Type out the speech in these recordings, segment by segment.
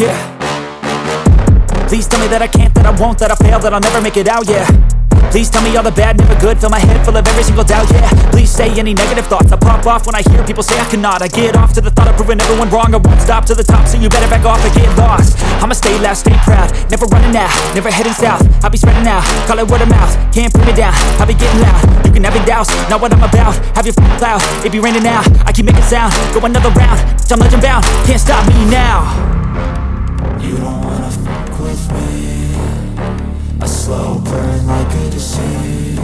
yeah. Please tell me that I can't, that I won't, that I'll fail, that I'll never make it out, yeah. Please tell me all the bad, never good. Fill my head full of every single doubt, yeah. Please say any negative thoughts. I pop off when I hear people say I cannot. I get off to the thought of proving everyone wrong. I won't stop to the top, so you better back off and get lost. I'ma stay loud, stay proud, never running out, never heading south. I'll be spreading out, call it word of mouth. Can't put me down, I'll be getting loud. You can have it douse, not what I'm about. Have your cloud, it be raining now. I keep making sound, go another round. I'm legend bound, can't stop me now. You don't wanna fuck with me. A slow burn like a disease.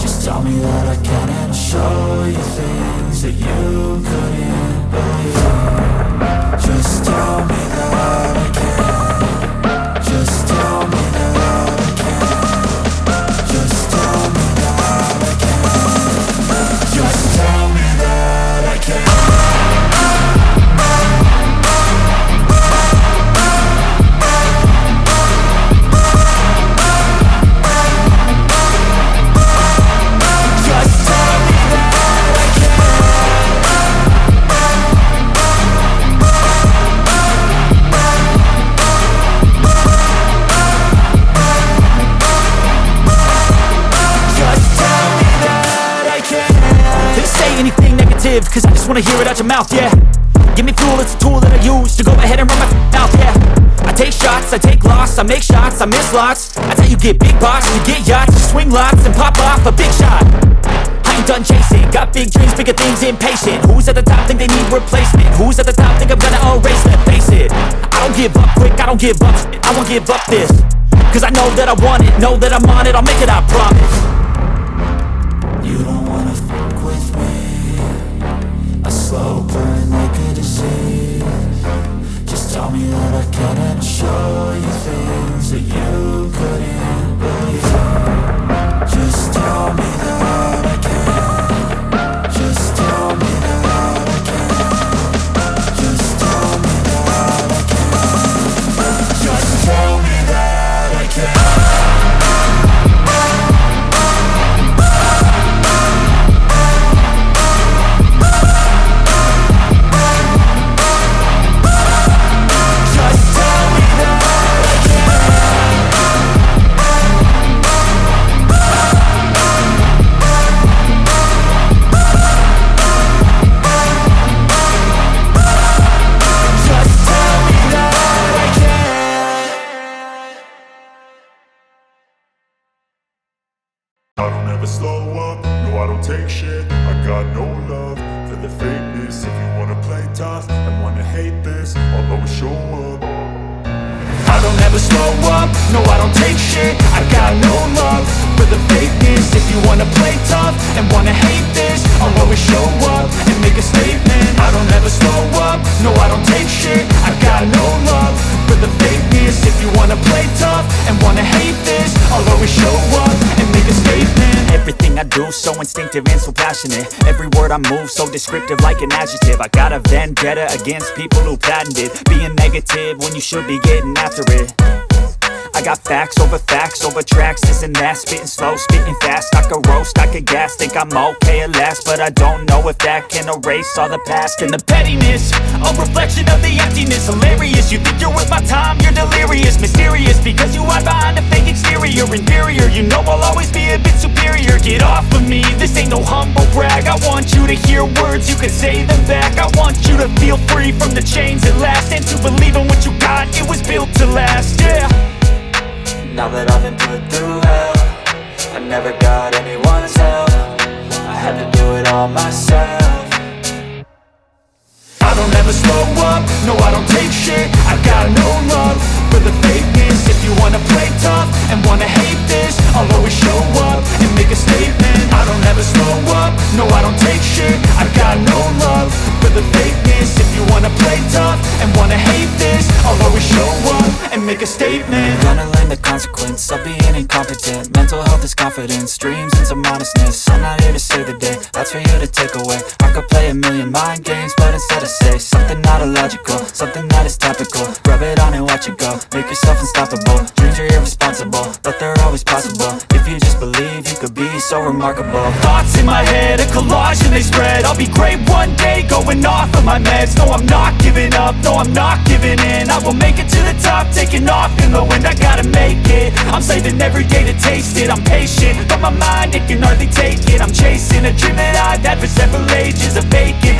Just tell me that I can and I'll show you things that you couldn't believe. Just tell me that I can. Just tell me that I can. Just tell me that I can. Just tell me that I can. Cause I just wanna hear it out your mouth, yeah. Give me fuel, it's a tool that I use to go ahead and run my mouth, yeah. I take shots, I take loss, I make shots, I miss lots. That's how you get big box, you get yachts, you swing lots and pop off a big shot. I ain't done chasing, got big dreams, bigger things, impatient. Who's at the top think they need replacement? Who's at the top think I'm gonna erase them? Face it, I don't give up quick, I don't give up shit, I won't give up this. Cause I know that I want it, know that I'm on it, I'll make it, I promise. You don't wanna fuck with me. A slow burn like a disease. Just tell me that I can and I'll show you things that you couldn't believe. Just tell me that I can. Just tell me that I can. Just tell me that I can. Just tell me that I can. I don't ever slow up, no I don't take shit. I got no love for the fakeness. If you wanna play tough and wanna hate this, I'll always show up. I don't ever slow up, no I don't take shit. I got no love for the fakeness. If you wanna play tough and wanna hate this, I'll always show up and make a statement. I don't ever slow up, no I don't take shit. I got no love for the fakeness. If you wanna play tough and wanna hate this, I'll always show up and make a statement. Everything I do so instinctive and so passionate. Every word I move so descriptive like an adjective. I got a vendetta against people who patented being negative when you should be getting after it. I got facts over tracks, this and that. Spitting slow, spitting fast. I could roast, I could gas. Think I'm okay at last, but I don't know if that can erase all the past. And the pettiness, a reflection of the emptiness. Hilarious, you think you're worth my time, you're delirious. Mysterious, because you hide behind a fake exterior. Inferior, you know I'll always be a bit superior. Get off of me, this ain't no humble brag. I want you to hear words, you can say them back. I want you to feel free from the chains at last, and to believe in what you got, it was built to last, yeah. Now that I've been put through hell, I never got anyone's help. I had to do it all myself. I don't ever slow up, no I don't take shit. I got no love for the fakeness. If you wanna play tough and wanna hate this, I'll always show up and make a statement. I don't ever slow up, no I don't take shit. I got no love for the fakeness. If you wanna play tough and wanna hate this, I'll always show up and make a statement. Gonna learn the consequence of being incompetent. Mental health is confidence, dreams and some honestness. I'm not here to save the day, that's for you to take away. I could play a million mind games, but instead I say something not illogical, something that is topical. Rub it on and watch it go, make yourself unstoppable. Dreams are irresponsible, but they're always possible. If you just believe, you could be so remarkable. Thoughts in my head, a collage and they spread. I'll be great one day, going going off of my meds. No, I'm not giving up, no, I'm not giving in. I will make it to the top, taking off in the wind. I gotta make it, I'm saving every day to taste it. I'm patient, but my mind, it can hardly take it. I'm chasing a dream that I've had for several ages, a vacant